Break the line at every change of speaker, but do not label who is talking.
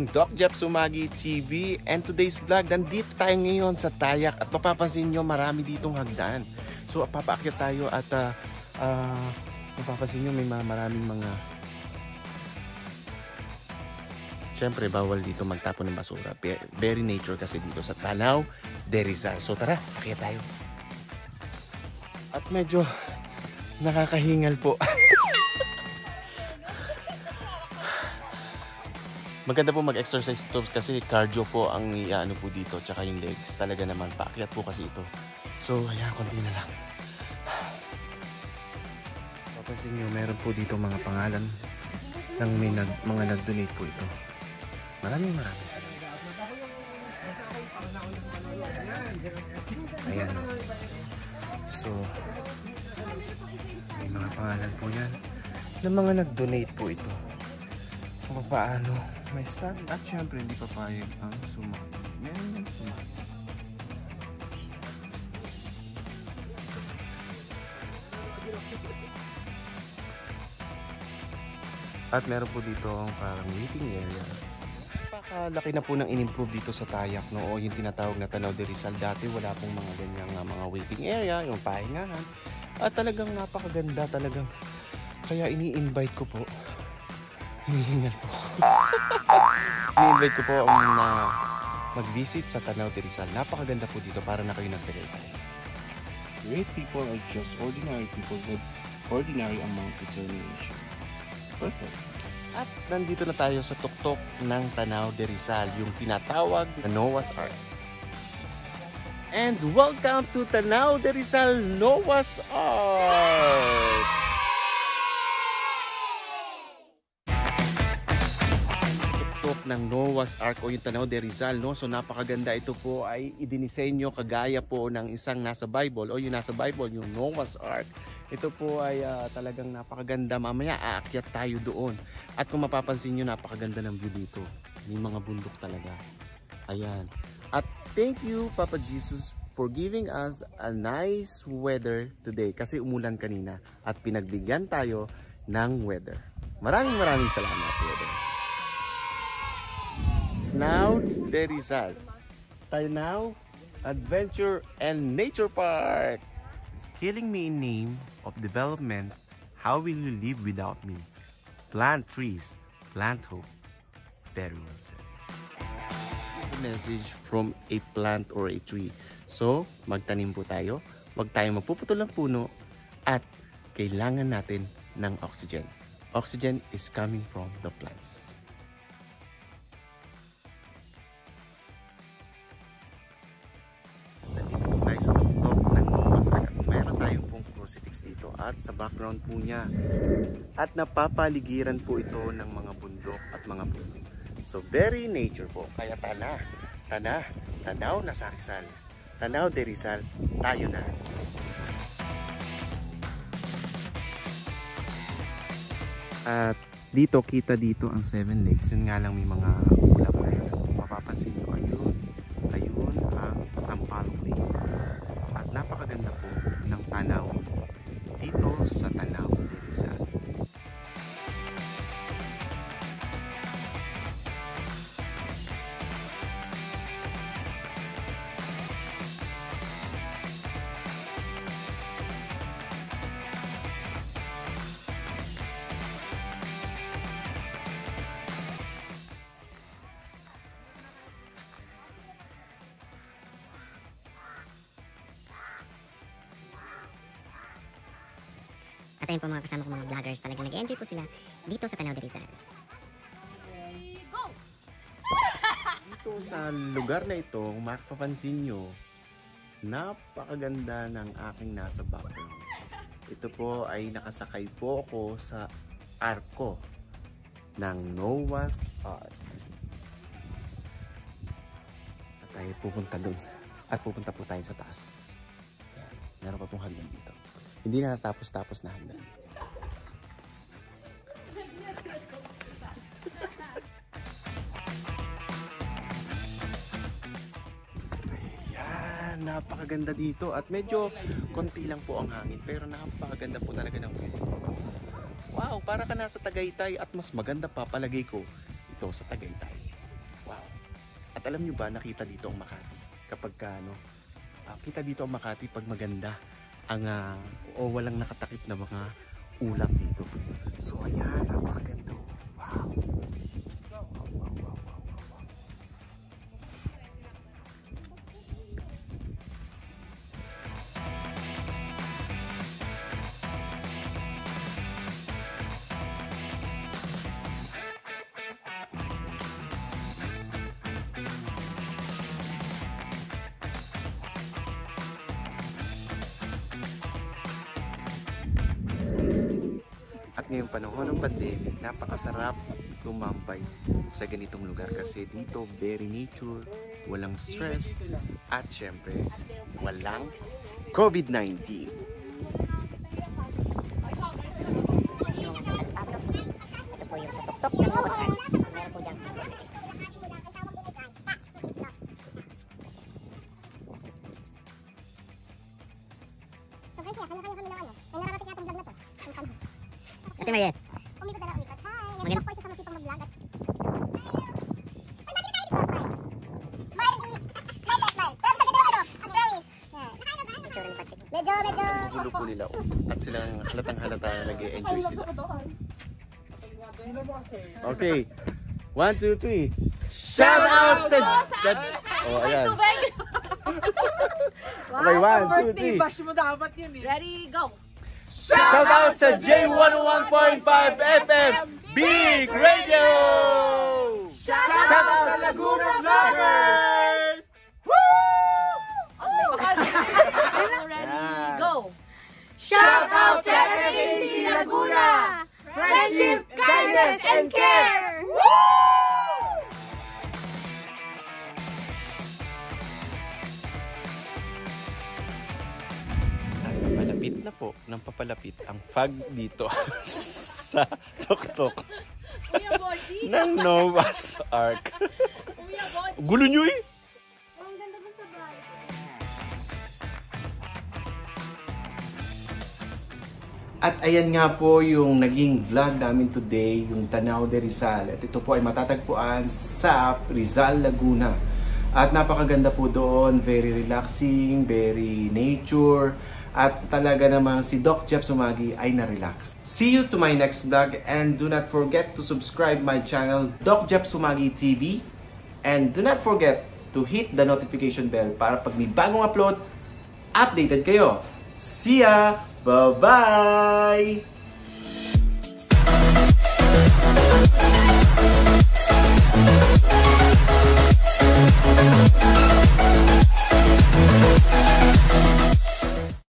pong Doc Jeff Sumagi TV, and today's vlog, nandito tayo ngayon sa Tayak at mapapansin nyo marami ditong hagdan. So papaakyat tayo at mapapansin nyo may maraming mga, syempre bawal dito magtapon ng basura, very nature kasi dito sa Tanao de Rizal. So tara, akyat tayo. At medyo nakakahingal po. Maganda po mag-exercise ito kasi cardio po ang ano po dito, tsaka yung legs. Talaga naman, paakyat po kasi ito. So, ayan, konti na lang. Papansin nyo, meron po dito mga pangalan ng mga nag-donate po ito. Maraming salamat. Ayan. So, may mga pangalan po yan ng mga nag-donate po ito. Kung paano may stop at syempre hindi papayag ang sumagi. Meron yung sumagi. At meron po dito ang parang waiting area. Napakalaki na po ng in-improve dito sa Tayak, no? O yung tinatawag na Tanao de Rizal. Dati wala pong mga ganyang mga waiting area, yung pahingahan. At talagang napakaganda talagang. Kaya ini-invite ko po. Hinihingal po. I-invite ko po ang mag-visit sa Tanao de Rizal. Napakaganda po dito para na kayo nagtagaytay.
Great people are just ordinary people with ordinary amount of determination. Perfect.
At nandito na tayo sa tuktok ng Tanao de Rizal, yung tinatawag na Noah's Ark. And welcome to Tanao de Rizal Noah's Ark! Ng Noah's Ark o yung Tanao de Rizal, no? So napakaganda. Ito po ay idinisenyo kagaya po ng isang nasa Bible o yung nasa Bible, yung Noah's Ark. Ito po ay talagang napakaganda. Mamaya aakyat tayo doon. At kung mapapansin nyo, napakaganda ng view dito. May mga bundok talaga. Ayan. At thank you Papa Jesus for giving us a nice weather today. Kasi umulan kanina at pinagbigyan tayo ng weather. Maraming salamat, weather. Now, de Rizal. Tanao Adventure and Nature Park. Killing me in name of development, how will you live without me? Plant trees, plant hope. Very well said. It's a message from a plant or a tree. So, magtanim po tayo. Huwag tayong magpuputol ng puno at kailangan natin ng oxygen. Oxygen is coming from the plants. Dito at sa background po niya at napapaligiran po ito ng mga bundok at mga puno. So very nature po. Kaya Tanao na sa Rizal, Tanao de Rizal, tayo na. At dito kita dito ang Seven Lakes. Yun nga lang may mga ulap na yun. Mapapansin nyo, ayun ang Sampaloc Lake. At napakaganda po ng Tanao dito sa Tanao de Rizal.
At ayun po mga kasama ko mga vloggers, talagang nag-enjoy po sila dito sa Tanao de Rizal.
Dito sa lugar na ito, mapapansin nyo, napakaganda ng aking nasa background. Ito po ay nakasakay po ako sa arko ng Noah's Ark. At tayo pupunta doon. At pupunta po tayo sa taas. Meron pa pong hagdan dito. Hindi na natapos-tapos na hagdan. Ayan, napakaganda dito. At medyo konti lang po ang hangin. Pero napakaganda po talaga ng view dito. Wow, para ka nasa Tagaytay at mas maganda pa palagay ko ito sa Tagaytay. At alam nyo ba, nakita dito ang Makati kapag kita dito ang Makati pag maganda ang o walang nakatakip na mga ulap dito. So ayan, napakaganda. Wow. At ngayong panahon ng pandemic, napakasarap tumambay sa ganitong lugar kasi dito very nature, walang stress, at syempre walang COVID-19.
Yung sa San Pablos, ito po yung tutok-tok ng Noah's Ark. Meron po diyang crucifix.
So guys, kanya-kanya kami ng may nararating atong vlog na to.
Ate Mariette.
Umikot na lang umikot. Hi!
Maganda.
Yan po isa sa masipang mag-vlog at... Ay, bakit tayo dito? Smile! Smile, Smile, smile! Pero sa ganda I promise! Yan.
Itsura ni Patrick.
Medyo...
Gulo po nila at silang halatang-halata na nag-e-enjoy sila. Okay. 1, 2, 3. Shout out sa... Oh, ayan. Okay, 1, 2, 3.
Bash mo dapat yun eh. Ready, go!
Shout out sa J101.5 FM Big Radio! Shout out sa Laguna Vloggers!
Ready, go!
Shout out sa FACC Laguna! Friendship, kindness, and care!
Papalapit na po ng papalapit ang fog dito sa tuktok ng Noah's Ark. Gulo nyo eh!
Ang ganda dun sa bahay.
At ayan nga po yung naging vlog namin today, yung Tanaw de Rizal. At ito po ay matatagpuan sa Rizal, Laguna. At napakaganda po doon, very relaxing, very nature. At talaga namang si Doc Jeff Sumagi ay na-relax. See you to my next vlog and do not forget to subscribe my channel, Doc Jeff Sumagi TV. And do not forget to hit the notification bell para pag may bagong upload, updated kayo. See ya! Bye-bye!